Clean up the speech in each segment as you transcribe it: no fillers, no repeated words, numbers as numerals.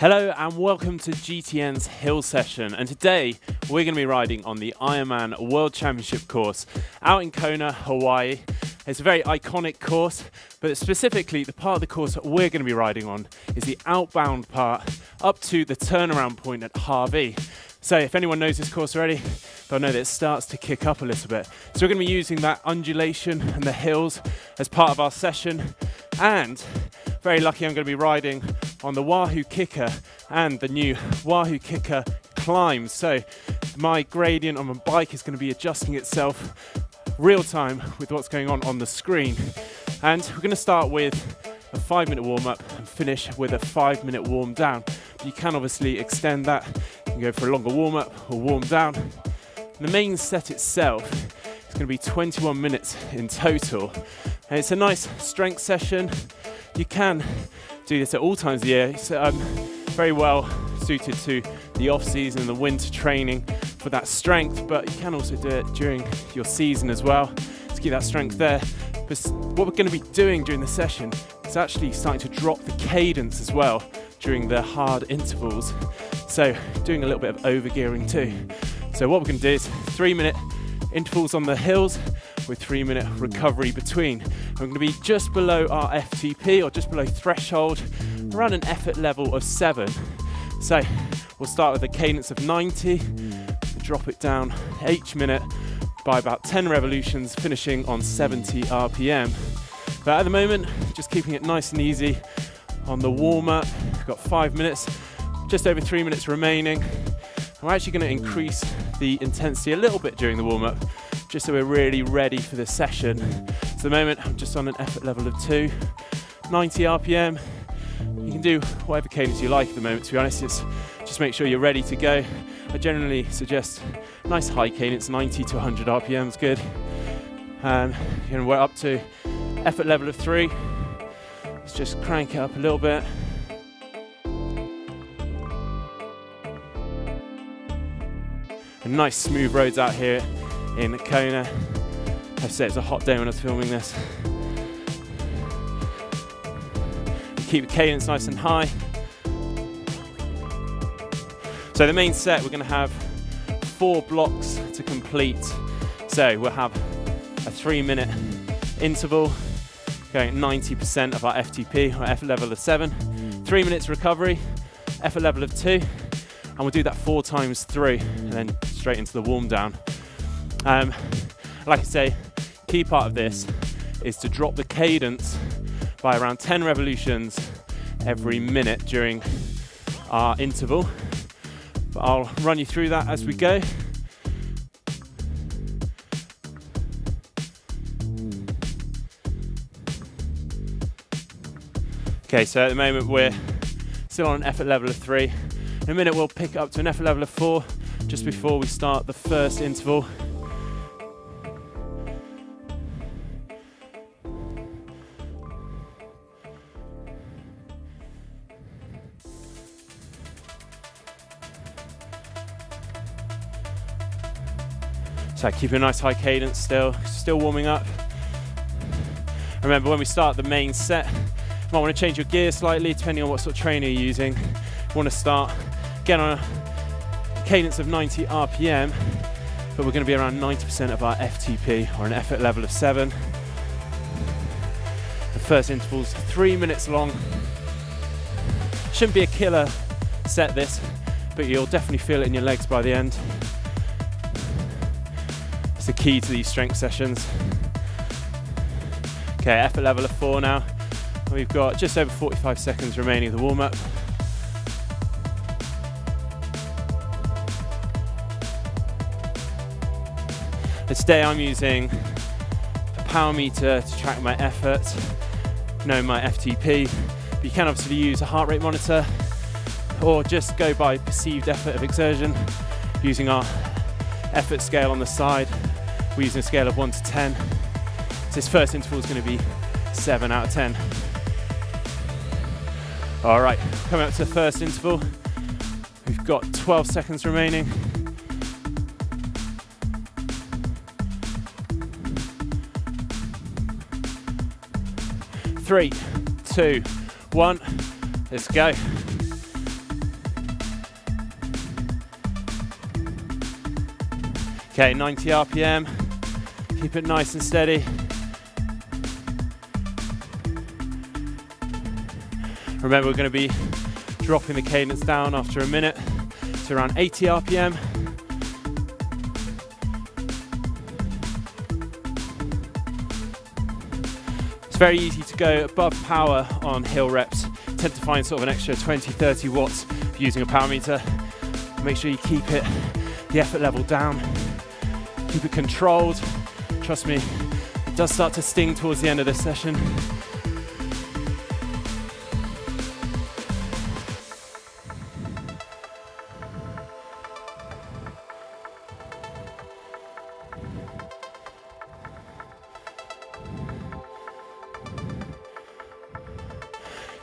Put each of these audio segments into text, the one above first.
Hello and welcome to GTN's Hill Session, and today we're going to be riding on the Ironman World Championship course out in Kona, Hawaii. It's a very iconic course, but specifically the part of the course that we're going to be riding on is the outbound part up to the turnaround point at Hawi. So if anyone knows this course already, they'll know that it starts to kick up a little bit. So we're going to be using that undulation and the hills as part of our session, and very lucky I'm going to be riding on the Wahoo Kickr and the new Wahoo Kickr Climb. So my gradient on my bike is going to be adjusting itself real time with what's going on the screen. And we're going to start with a 5-minute warm-up and finish with a 5-minute warm down. You can obviously extend that. You can go for a longer warm-up or warm down. And the main set itself is going to be 21 minutes in total. And it's a nice strength session. You can do this at all times of the year. It's very well suited to the off-season and the winter training for that strength, but you can also do it during your season as well to keep that strength there. But what we're going to be doing during the session is actually starting to drop the cadence as well during the hard intervals. So doing a little bit of overgearing too. So what we're going to do is 3-minute intervals on the hills with 3-minute recovery between. We're going to be just below our FTP, or just below threshold, around an effort level of 7. So we'll start with a cadence of 90, drop it down each minute by about 10 revolutions, finishing on 70 RPM. But at the moment, just keeping it nice and easy on the warm-up. We've got 5 minutes, just over 3 minutes remaining. I'm actually going to increase the intensity a little bit during the warm-up, just so we're really ready for the session. So at the moment, I'm just on an effort level of 2, 90 RPM. You can do whatever cadence you like at the moment, to be honest. It's just make sure you're ready to go. I generally suggest nice high cadence, 90 to 100 RPM is good. We're up to effort level of 3. Let's just crank it up a little bit. And nice smooth roads out here in Kona. I have to say it's a hot day when I was filming this. Keep the cadence nice and high. So the main set, we're going to have 4 blocks to complete. So we'll have a 3-minute interval, going 90% of our FTP, or effort level of 7. 3 minutes recovery, effort level of 2. And we'll do that 4 times through, and then straight into the warm down. Like I say, key part of this is to drop the cadence by around 10 revolutions every minute during our interval. But I'll run you through that as we go. Okay, so at the moment we're still on an effort level of 3. In a minute we'll pick up to an effort level of 4 just before we start the first interval. So keep a nice high cadence still warming up. Remember, when we start the main set, you might want to change your gear slightly depending on what sort of trainer you're using. You want to start again on a cadence of 90 RPM, but we're going to be around 90% of our FTP, or an effort level of 7. The first interval's 3 minutes long. Shouldn't be a killer set this, but you'll definitely feel it in your legs by the end. It's the key to these strength sessions. Okay, effort level of 4 now. We've got just over 45 seconds remaining of the warm-up. Today I'm using a power meter to track my effort, know my FTP. But you can obviously use a heart rate monitor, or just go by perceived effort of exertion using our effort scale on the side. We're using a scale of 1 to 10. So this first interval is going to be 7 out of 10. All right, coming up to the first interval. We've got 12 seconds remaining. 3, 2, 1, let's go. Okay, 90 RPM. Keep it nice and steady. Remember, we're going to be dropping the cadence down after a minute to around 80 RPM. It's very easy to go above power on hill reps. You tend to find sort of an extra 20-30 watts using a power meter. Make sure you keep the effort level down. Keep it controlled. Trust me, it does start to sting towards the end of this session.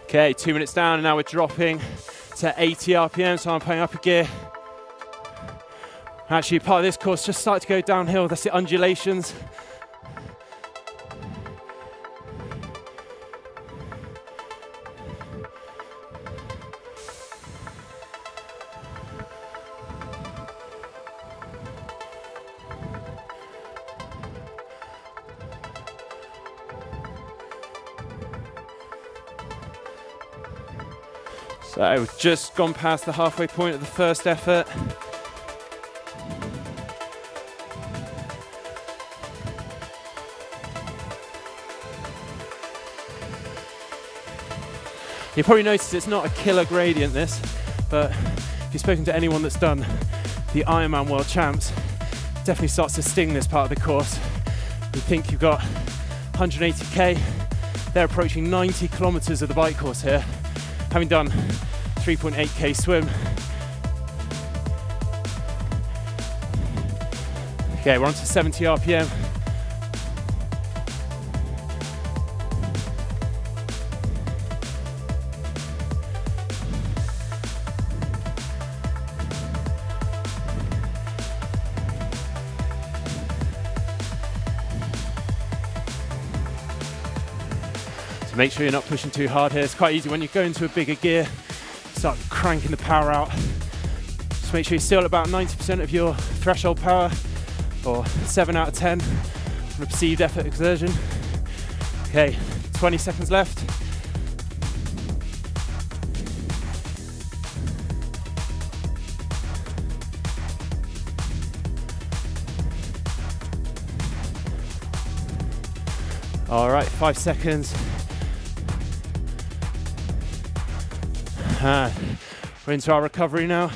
Okay, 2 minutes down, and now we're dropping to 80 RPM, so I'm putting up a gear. Actually, part of this course just started to go downhill. That's the undulations. So we've just gone past the halfway point of the first effort. You probably noticed it's not a killer gradient this, but if you've spoken to anyone that's done the Ironman World Champs, it definitely starts to sting this part of the course. You think you've got 180k, they're approaching 90 kilometers of the bike course here, having done 3.8k swim. Okay, we're on to 70 RPM. So make sure you're not pushing too hard here. It's quite easy when you go into a bigger gear, start cranking the power out. Just make sure you're still at about 90% of your threshold power, or 7 out of 10 on a perceived effort exertion. Okay, 20 seconds left. All right, 5 seconds. We're into our recovery now.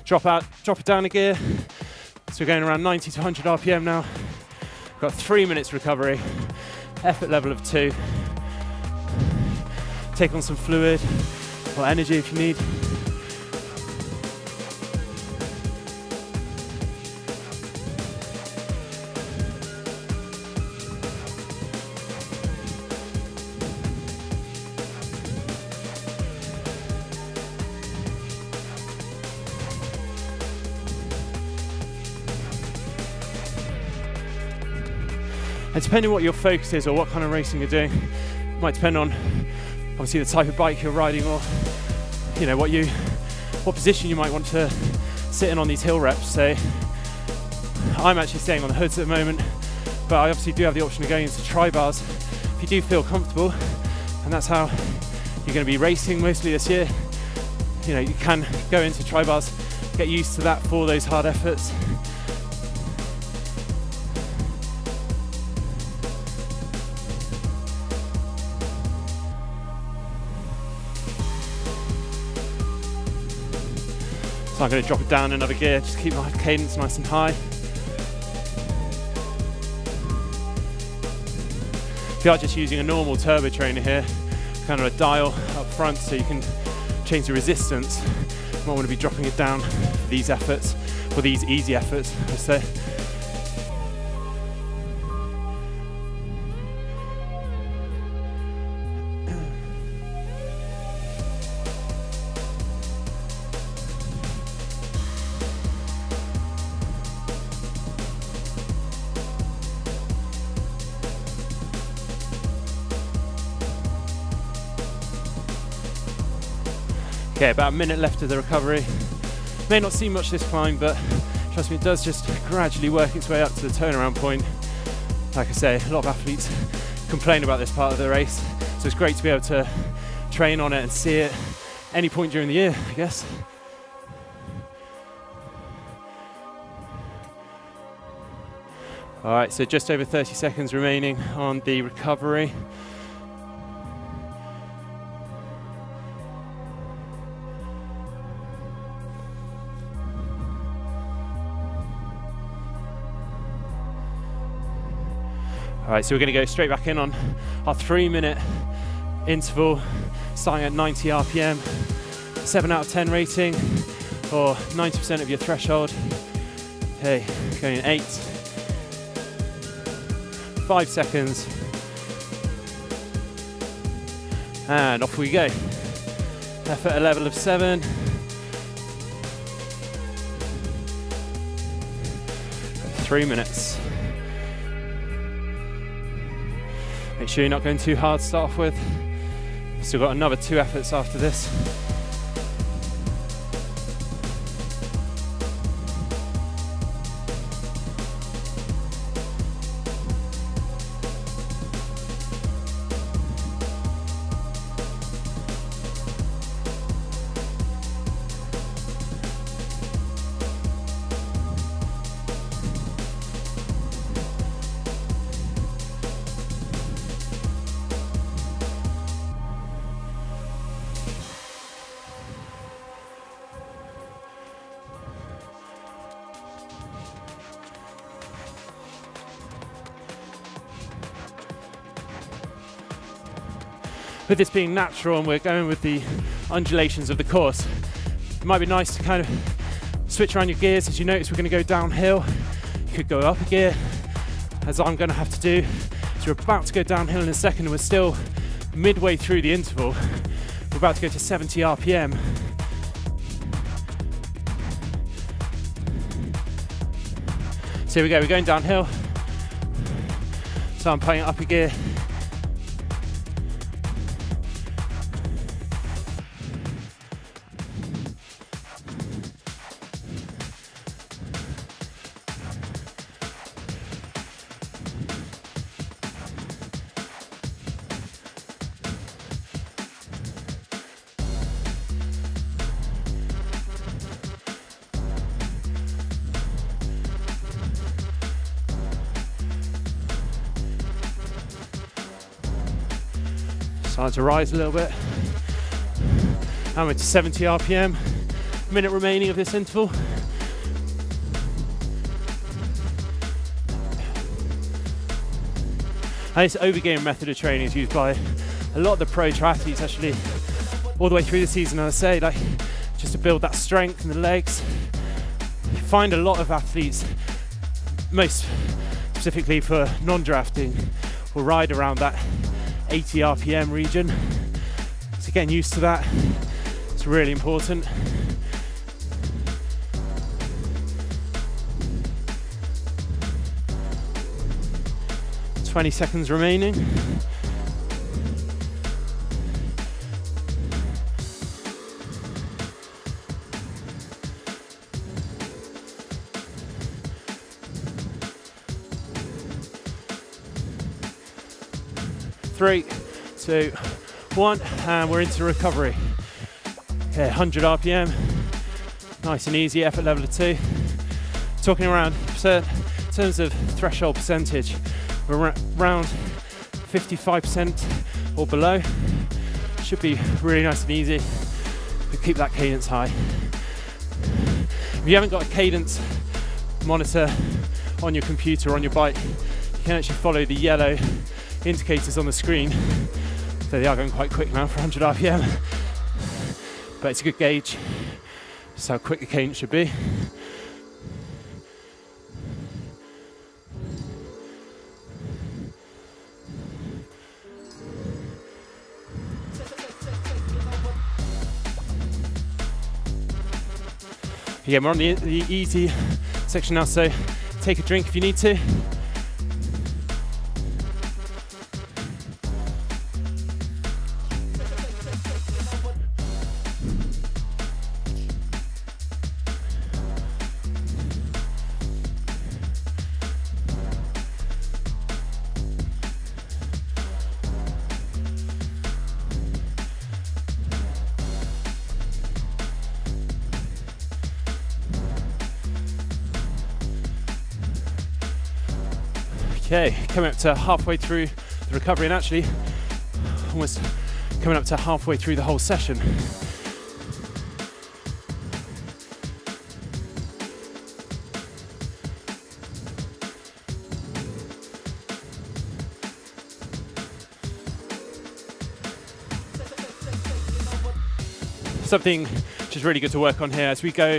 Drop it down a gear. So we're going around 90 to 100 RPM now. Got 3 minutes recovery, effort level of 2. Take on some fluid or energy if you need. And depending on what your focus is or what kind of racing you're doing, it might depend on obviously the type of bike you're riding, or you know what position you might want to sit in on these hill reps. So I'm actually staying on the hoods at the moment, but I obviously do have the option of going into tri bars if you do feel comfortable, and that's how you're going to be racing mostly this year. You know, you can go into tri bars, get used to that for those hard efforts. So I'm going to drop it down another gear, just keep my cadence nice and high. If you are just using a normal turbo trainer here, kind of a dial up front so you can change the resistance, you might want to be dropping it down for these efforts, for these easy efforts, I say. Okay, about a minute left of the recovery. May not seem much this climb, but trust me, it does just gradually work its way up to the turnaround point. Like I say, a lot of athletes complain about this part of the race, so it's great to be able to train on it and see it any point during the year, I guess. All right, so just over 30 seconds remaining on the recovery. All right, so we're going to go straight back in on our 3-minute interval, starting at 90 RPM, 7 out of 10 rating, or 90% of your threshold. Okay, going in 8, 5 seconds, and off we go. Effort a level of 7. 3 minutes. Make sure you're not going too hard to start off with. Still got another 2 efforts after this. With this being natural and we're going with the undulations of the course, it might be nice to kind of switch around your gears. As you notice, we're going to go downhill. You could go up a gear, as I'm going to have to do. So we're about to go downhill in a second, and we're still midway through the interval. We're about to go to 70 RPM. So here we go, we're going downhill. So I'm playing up a gear. Starting to rise a little bit. And we're to 70 RPM. Minute remaining of this interval. And this overgearing method of training is used by a lot of the pro triathletes actually all the way through the season. And I say, like, just to build that strength in the legs. You find a lot of athletes, most specifically for non-drafting, will ride around that 80 RPM region. So getting used to that, it's really important. "20 seconds remaining. Three, 2, 1, and we're into recovery. Okay, 100 RPM, nice and easy, effort level of 2. Talking around in terms of threshold percentage, we're around 55% or below. Should be really nice and easy, but keep that cadence high. If you haven't got a cadence monitor on your computer or on your bike, you can actually follow the yellow indicators on the screen. So they are going quite quick now for 100 RPM, but it's a good gauge just how quick the cadence should be. Yeah, we're on the easy section now, so take a drink if you need to. Okay, coming up to halfway through the recovery, and actually almost coming up to halfway through the whole session. Something which is really good to work on here as we go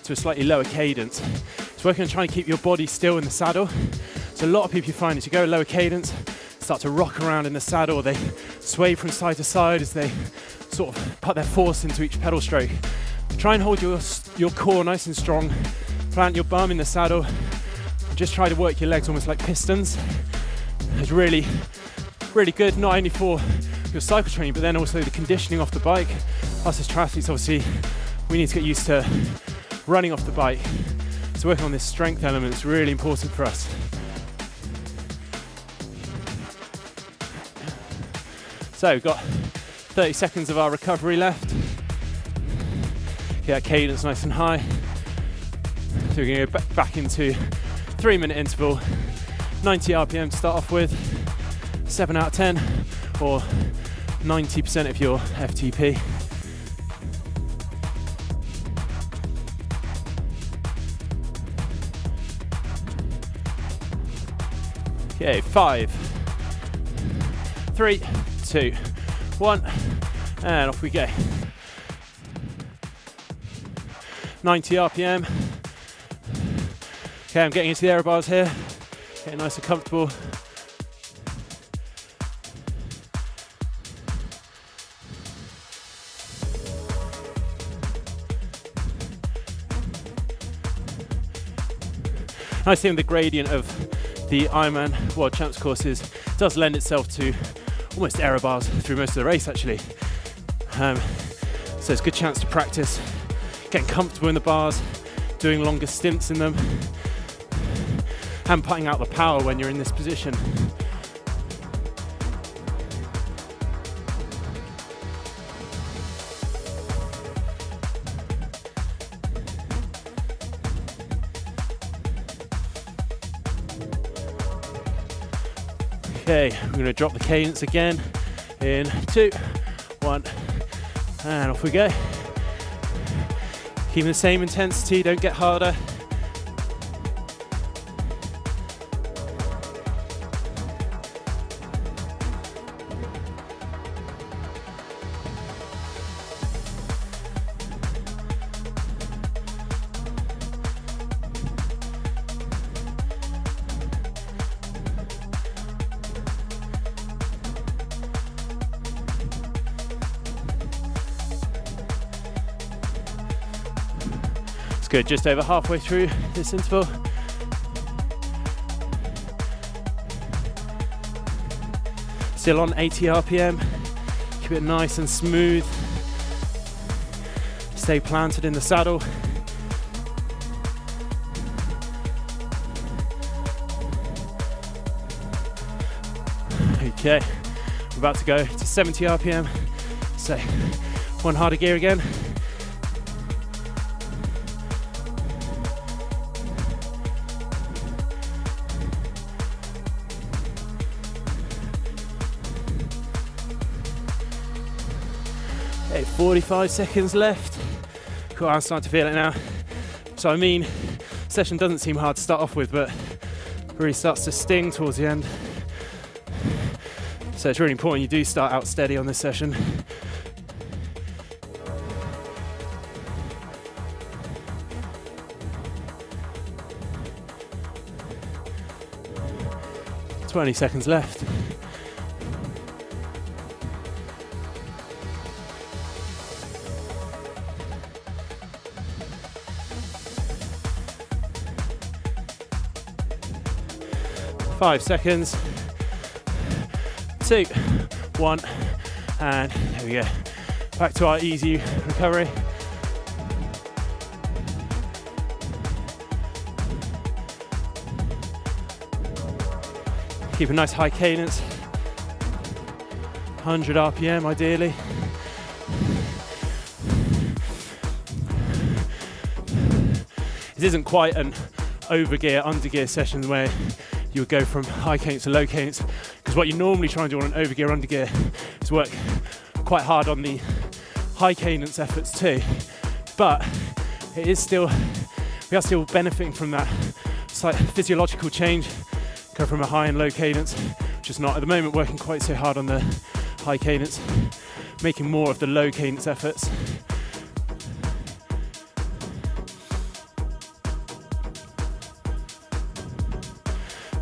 to a slightly lower cadence, it's working on trying to keep your body still in the saddle. So a lot of people you find as you go lower cadence start to rock around in the saddle, or they sway from side to side as they sort of put their force into each pedal stroke. Try and hold your core nice and strong, plant your bum in the saddle, and just try to work your legs almost like pistons. It's really, really good, not only for your cycle training, but then also the conditioning off the bike. Us as triathletes, obviously, we need to get used to running off the bike. So working on this strength element is really important for us. So we've got 30 seconds of our recovery left. Get that cadence nice and high. So we're going to go back into 3-minute interval, 90 RPM to start off with, 7 out of 10, or 90% of your FTP. Okay, 5, 3, 2, 1, and off we go. 90 RPM. Okay, I'm getting into the aero bars here, getting nice and comfortable. Nice thing with the gradient of the Ironman World Champs courses, it does lend itself to almost aero bars through most of the race actually. So it's a good chance to practice getting comfortable in the bars, doing longer stints in them, and putting out the power when you're in this position. Okay, we're going to drop the cadence again in 2, 1, and off we go. Keeping the same intensity, don't get harder. Good, just over halfway through this interval. Still on 80 RPM. Keep it nice and smooth. Stay planted in the saddle. Okay, we're about to go to 70 RPM. So, one harder gear again. Okay, 45 seconds left. Cool, I'm starting to feel it now. So I mean, session doesn't seem hard to start off with, but really starts to sting towards the end. So it's really important you do start out steady on this session. "20 seconds left. "5 seconds, 2, 1, and there we go. Back to our easy recovery. Keep a nice high cadence, 100 RPM ideally. This isn't quite an over gear, under gear session where you would go from high cadence to low cadence, because what you normally try and do on an overgear, undergear is work quite hard on the high cadence efforts too, but it is still, we are still benefiting from that slight physiological change, go from a high and low cadence, which is not at the moment working quite so hard on the high cadence, making more of the low cadence efforts.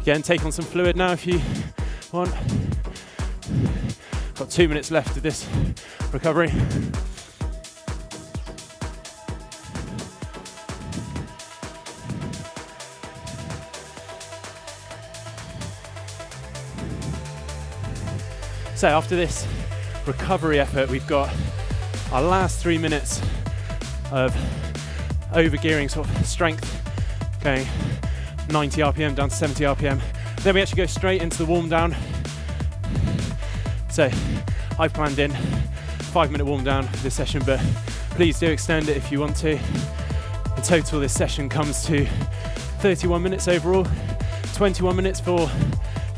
Again, take on some fluid now if you want. Got 2 minutes left of this recovery. So after this recovery effort, we've got our last 3 minutes of overgearing sort of strength, going 90 RPM down to 70 RPM. Then we actually go straight into the warm down. So I've planned in 5-minute warm down for this session, but please do extend it if you want to. In total, this session comes to 31 minutes overall, 21 minutes for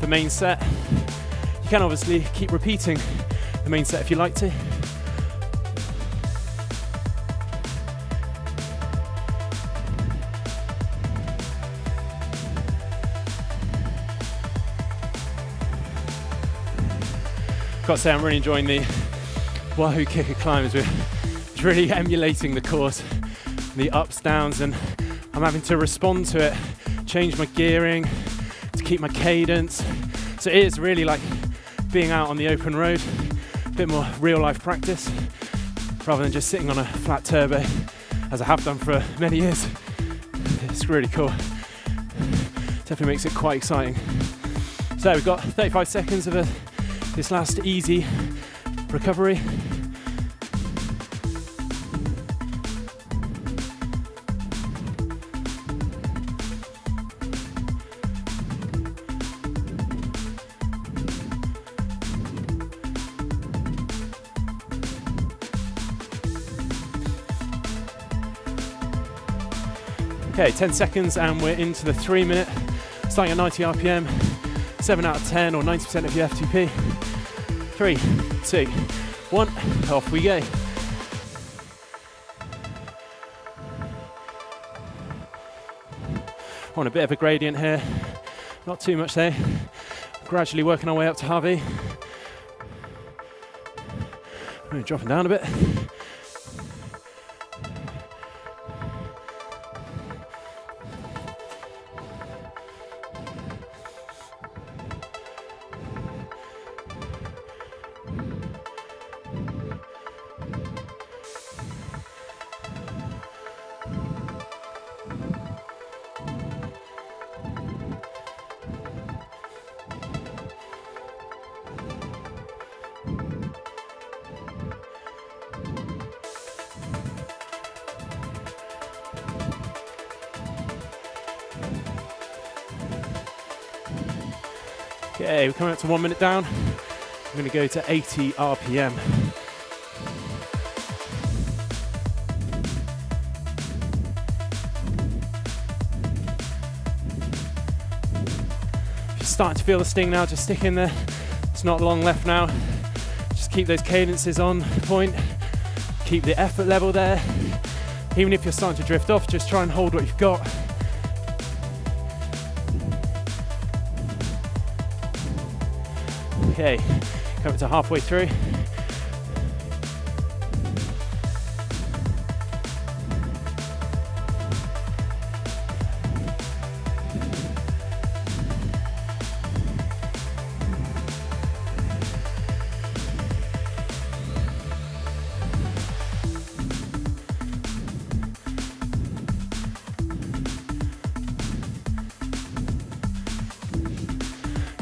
the main set. You can obviously keep repeating the main set if you like to. Got to say, I'm really enjoying the Wahoo Kickr Climb. It's really emulating the course, the ups, downs, and I'm having to respond to it, change my gearing to keep my cadence. So it is really like being out on the open road, a bit more real life practice, rather than just sitting on a flat turbo, as I have done for many years. It's really cool. Definitely makes it quite exciting. So we've got 35 seconds of this last easy recovery. Okay, 10 seconds and we're into the 3 minute, starting at 90 RPM, 7 out of 10 or 90% of your FTP. 3, 2, 1, off we go. On a bit of a gradient here, not too much there. Gradually working our way up to Hawi. Dropping down a bit. Okay, we're coming up to 1 minute down. I'm going to go to 80 RPM. If you're starting to feel the sting now, just stick in there. It's not long left now. Just keep those cadences on point. Keep the effort level there. Even if you're starting to drift off, just try and hold what you've got. Okay, coming to halfway through.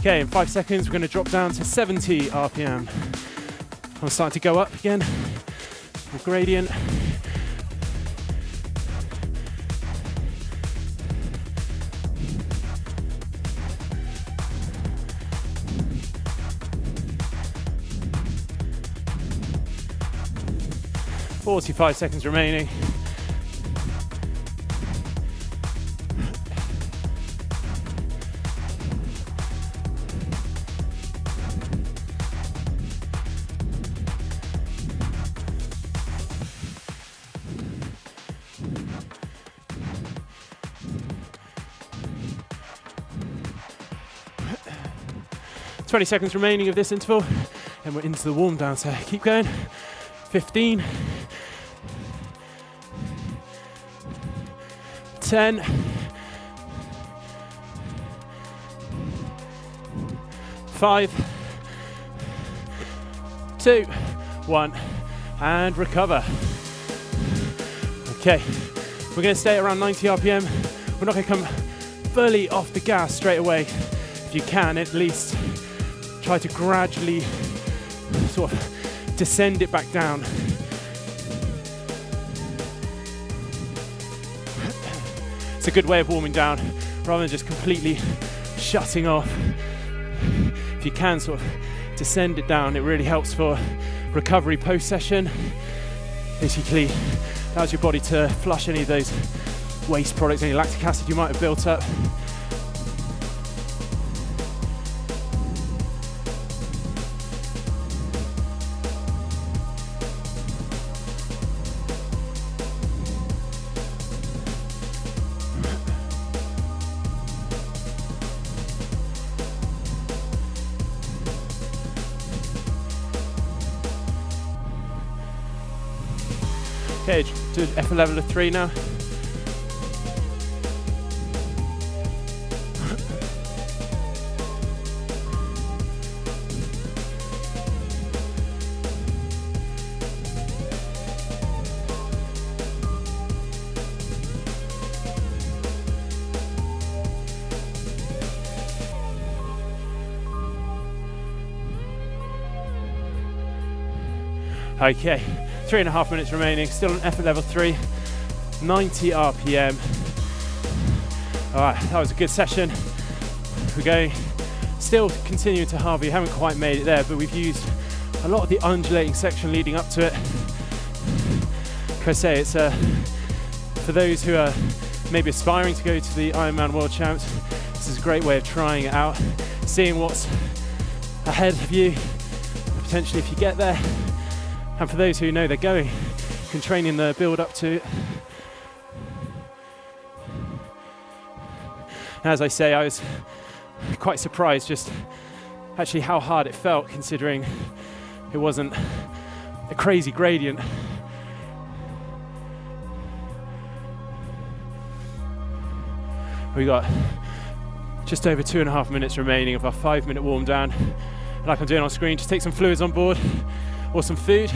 Okay, in 5 seconds, we're going to drop down to 70 RPM. I'm starting to go up again, the gradient. "45 seconds remaining. 20 seconds remaining of this interval, and we're into the warm down, so keep going. 15, 10, 5, 2, 1, and recover. Okay, we're going to stay around 90 RPM. We're not going to come fully off the gas straight away. If you can, at least try to gradually sort of descend it back down. It's a good way of warming down rather than just completely shutting off. If you can sort of descend it down, it really helps for recovery post-session. Basically allows your body to flush any of those waste products, any lactic acid you might have built up. Okay, do effort level of 3 now. Okay, 3.5 minutes remaining, still on effort level 3, 90 RPM. All right, that was a good session. We're going, still continuing to Hawi, haven't quite made it there, but we've used a lot of the undulating section leading up to it. Like I say, it's for those who are maybe aspiring to go to the Ironman World Champs, this is a great way of trying it out, seeing what's ahead of you, potentially if you get there. And for those who know they're going, can train in the build up to it. And as I say, I was quite surprised just actually how hard it felt, considering it wasn't a crazy gradient. We got just over 2.5 minutes remaining of our 5-minute warm down. And like I'm doing on screen, just take some fluids on board or some food.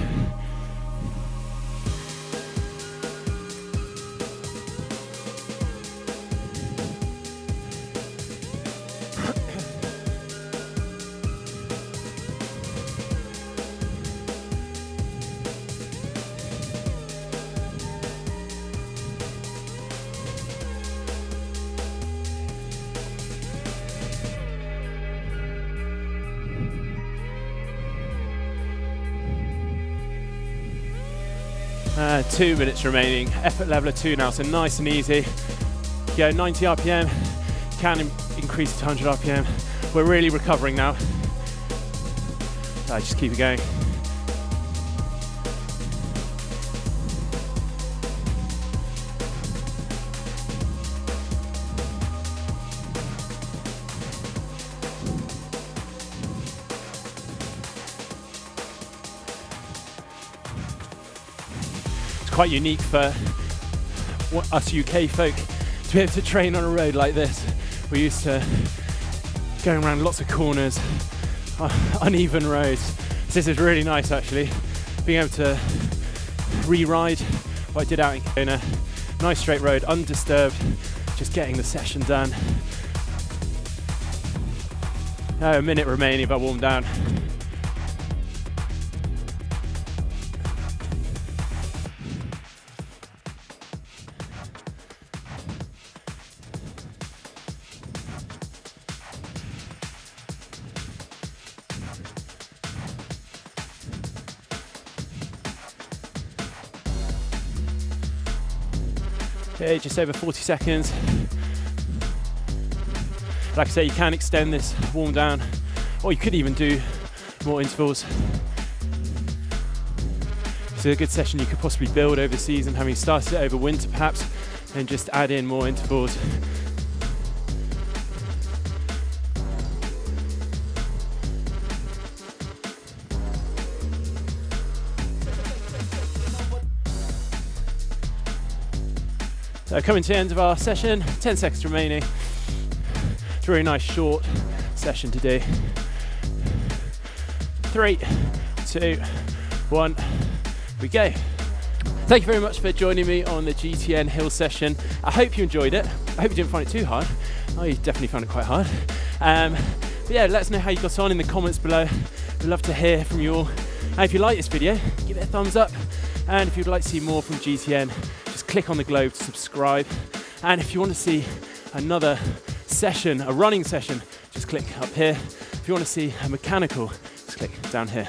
And 2 minutes remaining, effort level of 2 now, so nice and easy. Go 90 RPM, can increase to 100 RPM. We're really recovering now. Just keep it going. Quite unique for us UK folk to be able to train on a road like this. We're used to going around lots of corners, uneven roads. So this is really nice actually, being able to re-ride what I did out in Kona. Nice straight road, undisturbed, just getting the session done. Now a minute remaining if I warm down. Okay, just over 40 seconds. Like I say, you can extend this warm down, or you could even do more intervals. It's a good session you could possibly build over the season, having started it over winter perhaps, and just add in more intervals. So coming to the end of our session, 10 seconds remaining. It's a really nice short session to do. 3, 2, 1, we go. Thank you very much for joining me on the GTN hill session. I hope you enjoyed it. I hope you didn't find it too hard. Oh, you definitely found it quite hard. But yeah, let us know how you got on in the comments below. We'd love to hear from you all. And if you like this video, give it a thumbs up. And if you'd like to see more from GTN, just click on the globe to subscribe. And if you want to see another session, a running session, just click up here. If you want to see a mechanical, just click down here.